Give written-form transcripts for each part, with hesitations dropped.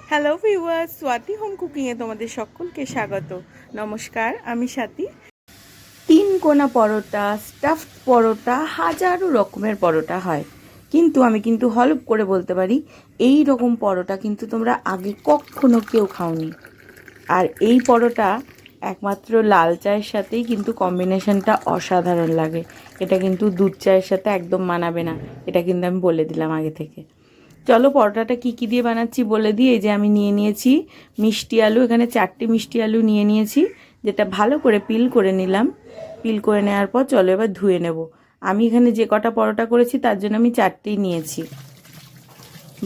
Hello viewers, Swati home কুকিংয়ে তোমাদের সকলকে স্বাগত। নমস্কার, আমি স্বাতি। তিন কোনা পরোটা, স্টাফড পরোটা, হাজারো রকমের পরোটা হয়, কিন্তু আমি হলফ করে বলতে পারি এই রকম পরোটা কিন্তু তোমরা আগে কখনো কেউ খাওনি। আর এই পরোটা একমাত্র লাল চায়ের সাথেই কিন্তু কম্বিনেশনটা অসাধারণ লাগে। এটা কিন্তু দুধ চায়ের সাথে একদম মানাবে না, এটা কিন্তু আমি বলে দিলাম আগে থেকে। চলো পরোটাটা কী কী দিয়ে বানাচ্ছি বলে দিই। এই যে আমি নিয়ে নিয়েছি মিষ্টি আলু, এখানে 4টি মিষ্টি আলু নিয়ে নিয়েছি, যেটা ভালো করে পিল করে নিলাম। পিল করে নেওয়ার পর চলো এবার ধুয়ে নেব। আমি এখানে যে কটা পরোটা করেছি তার জন্য আমি 4টেই নিয়েছি।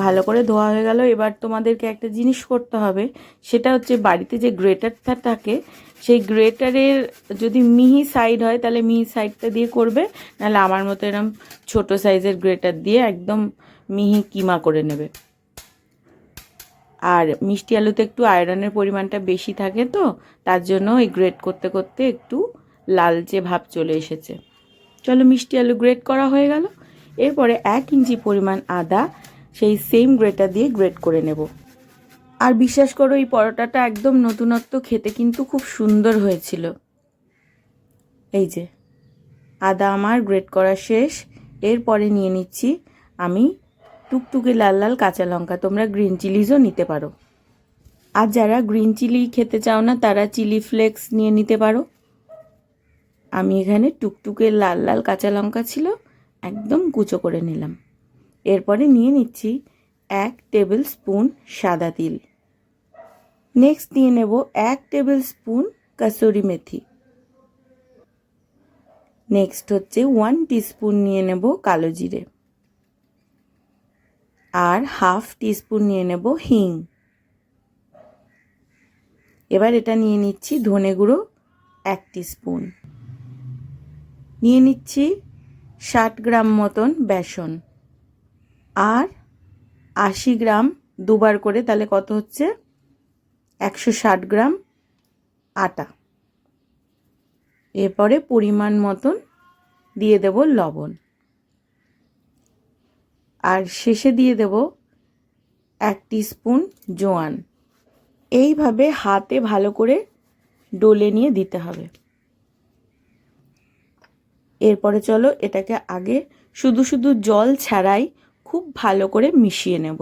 ভালো করে ধোয়া হয়ে গেল। এবার তোমাদেরকে একটা জিনিস করতে হবে, সেটা হচ্ছে বাড়িতে যে গ্রেটারটা থাকে সেই গ্রেটারের যদি মিহি সাইড হয় তাহলে মিহি সাইডটা দিয়ে করবে, নাহলে আমার মতো এরকম ছোটো সাইজের গ্রেটার দিয়ে একদম মিহি কিমা করে নেবে। আর মিষ্টি আলুতে একটু আয়রনের পরিমাণটা বেশি থাকে, তো তার জন্য এই গ্রেট করতে করতে একটু লালচে ভাব চলে এসেছে। চলো মিষ্টি আলু গ্রেট করা হয়ে গেল। এরপরে 1 ইঞ্চি পরিমাণ আদা সেই সেম গ্রেটার দিয়ে গ্রেট করে নেব। আর বিশ্বাস করো এই পরোটাটা একদম নতুনত্ব, খেতে কিন্তু খুব সুন্দর হয়েছিল। এই যে আদা আমার গ্রেট করা শেষ। এরপরে নিয়ে নিচ্ছি আমি টুকটুকে লাল লাল কাঁচা লঙ্কা, তোমরা গ্রিন চিলিজও নিতে পারো। আর যারা গ্রিন চিলি খেতে চাও না তারা চিলি ফ্লেক্স নিয়ে নিতে পারো। আমি এখানে টুকটুকে লাল লাল কাঁচা লঙ্কা ছিল, একদম কুচো করে নিলাম। এরপরে নিয়ে নিচ্ছি 1 টেবিল স্পুন সাদা তিল। নেক্সট নিয়ে নেব 1 টেবিল স্পুন কাসুরি মেথি। নেক্সট হচ্ছে 1 টিস্পুন নিয়ে নেব কালো জিরে। আর হাফ টিস্পুন নিয়ে নেব হিং। এবার এটা নিয়ে নিচ্ছি ধনে গুঁড়ো 1 টিস্পুন। নিয়ে নিচ্ছি 60 গ্রাম মতন বেসন। আর 80 গ্রাম দুবার করে, তাহলে কত হচ্ছে 160 গ্রাম আটা। এরপরে পরিমাণ মতন দিয়ে দেব লবণ। আর শেষে দিয়ে দেব 1 টিস্পুন জোয়ান। এইভাবে হাতে ভালো করে ডলে নিয়ে দিতে হবে। এরপরে চলো এটাকে আগে শুধু শুধু জল ছাড়াই খুব ভালো করে মিশিয়ে নেব।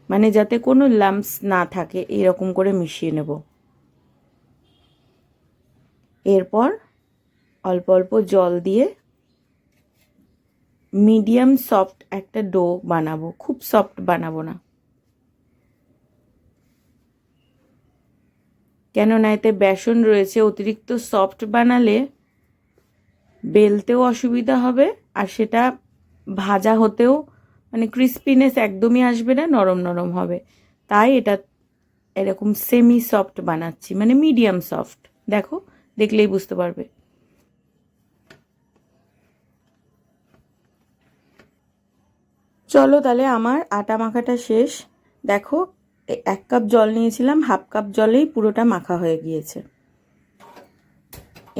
মানে যাতে কোনো লাম্পস না থাকে, এরকম করে মিশিয়ে নেব। এরপর অল্প অল্প জল দিয়ে মিডিয়াম সফট একটা ডো বানাবো, খুব সফট বানাবো না, কেননা এতে বেসন রয়েছে। অতিরিক্ত সফট বানালে বেলতেও অসুবিধা হবে, আর সেটা ভাজা হতেও মানে ক্রিস্পিনেস একদমই আসবে না, নরম নরম হবে। তাই এটা এরকম সেমি সফট বানাচ্ছি, মানে মিডিয়াম সফট। দেখো, দেখলেই বুঝতে পারবে। চলো তাহলে আমার আটা মাখাটা শেষ। দেখো 1 কাপ জল নিয়েছিলাম, হাফ কাপ জলেই পুরোটা মাখা হয়ে গিয়েছে।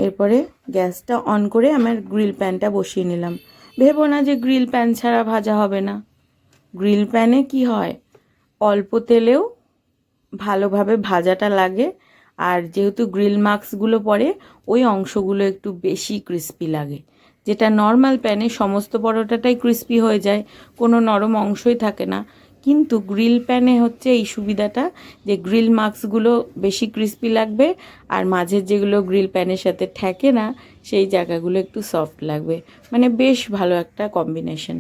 এরপরে গ্যাসটা অন করে আমার গ্রিল প্যানটা বসিয়ে নিলাম। ভেবো না যে গ্রিল প্যান ছাড়া ভাজা হবে না। গ্রিল প্যানে কি হয়, অল্প তেলেও ভালোভাবে ভাজাটা লাগে। আর যেহেতু গ্রিল মার্কসগুলো পড়ে, ওই অংশগুলো একটু বেশি ক্রিস্পি লাগে। যেটা নর্মাল প্যানে সমস্ত পরোটাটাই ক্রিস্পি হয়ে যায়, কোনো নরম অংশই থাকে না। কিন্তু গ্রিল প্যানে হচ্ছে এই সুবিধাটা যে গ্রিল মার্কসগুলো বেশি ক্রিস্পি লাগবে, আর মাঝের যেগুলো গ্রিল প্যানের সাথে ঠেকে না সেই জায়গাগুলো একটু সফট লাগবে। মানে বেশ ভালো একটা কম্বিনেশন।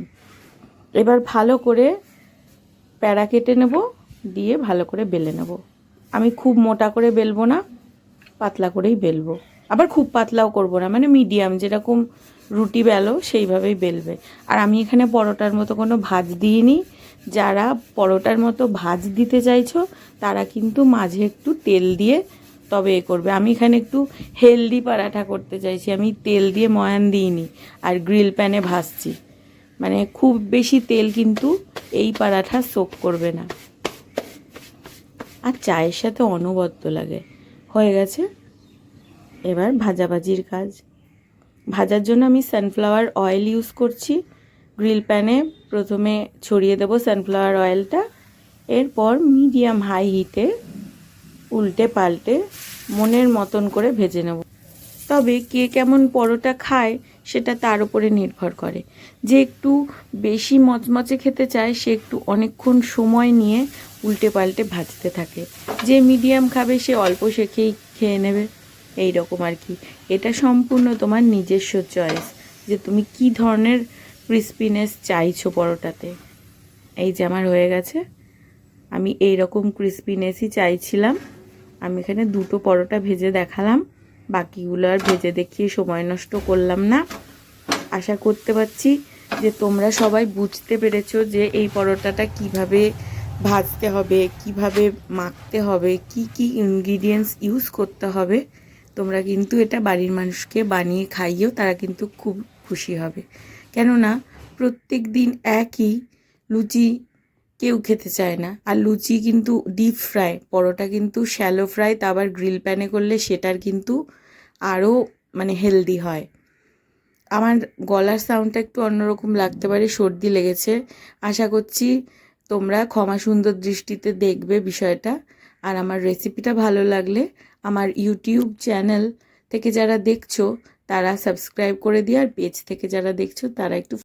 এবার ভালো করে প্যাড়া কেটে নেব, দিয়ে ভালো করে বেলে নেব। আমি খুব মোটা করে বেলবো না, পাতলা করেই বেলবো। আবার খুব পাতলাও করব না, মানে মিডিয়াম, যেরকম রুটি বেলো সেইভাবেই বেলবে। আর আমি এখানে পরোটার মতো কোনো ভাঁজ দিইনি। যারা পরোটার মতো ভাঁজ দিতে চাইছো তারা কিন্তু মাঝে একটু তেল দিয়ে তবে এ করবে। আমি এখানে একটু হেলদি পরাঠা করতে চাইছি, আমি তেল দিয়ে ময়ান দিইনি, আর গ্রিল প্যানে ভাজছি। মানে খুব বেশি তেল কিন্তু এই পরাঠা সোক করবে না, আর চায়ের সাথে অনবদ্য লাগে। হয়ে গেছে, এবার ভাজাভাজির কাজ। ভাজার জন্য আমি সানফ্লাওয়ার অয়েল ইউজ করছি। গ্রিল প্যানে প্রথমে ছড়িয়ে দেবো সানফ্লাওয়ার অয়েলটা, এরপর মিডিয়াম হাই হিটে উল্টে পাল্টে মনের মতন করে ভেজে নেব। তবে কে কেমন পরোটা খায় সেটা তার উপরে নির্ভর করে। যে একটু বেশি মচমচে খেতে চায় সে একটু অনেকক্ষণ সময় নিয়ে উল্টে পাল্টে ভাজতে থাকে, যে মিডিয়াম খাবে সে অল্প শেখেই খেয়ে নেবে, এই রকম আর কি। এটা সম্পূর্ণ তোমার নিজস্ব চয়েস যে তুমি কি ধরনের ক্রিস্পিনেস চাইছো পরোটাতে। এই যে আমার হয়ে গেছে, আমি এই রকম ক্রিস্পিনেসই চাইছিলাম। আমি এখানে 2টো পরোটা ভেজে দেখালাম, বাকিগুলো আর ভেজে দেখিয়ে সময় নষ্ট করলাম না। আশা করতে পারছি যে তোমরা সবাই বুঝতে পেরেছো যে এই পরোটাটা কিভাবে ভাজতে হবে, কিভাবে মাখতে হবে, কি কি ইনগ্রিডিয়েন্টস ইউজ করতে হবে। তোমরা কিন্তু এটা বাড়ির মানুষকে বানিয়ে খাইয়েও তারা কিন্তু খুব খুশি হবে। কেননা প্রত্যেক দিন একই লুচি কেউ খেতে চায় না। আর লুচি কিন্তু ডিপ ফ্রাই, পরোটা কিন্তু শ্যালো ফ্রাই, তা আবার গ্রিল প্যানে করলে সেটার কিন্তু আরও মানে হেলদি হয়। আমার গলার সাউন্ডটা একটু অন্যরকম লাগতে পারে, সর্দি লেগেছে। আশা করছি তোমরা ক্ষমা সুন্দর দৃষ্টিতে দেখবে বিষয়টা। আর আমার রেসিপিটা ভালো লাগলে আমার ইউটিউব চ্যানেল থেকে যারা দেখছো তারা সাবস্ক্রাইব করে দিও, আর পেজ থেকে যারা দেখছো তারা একটু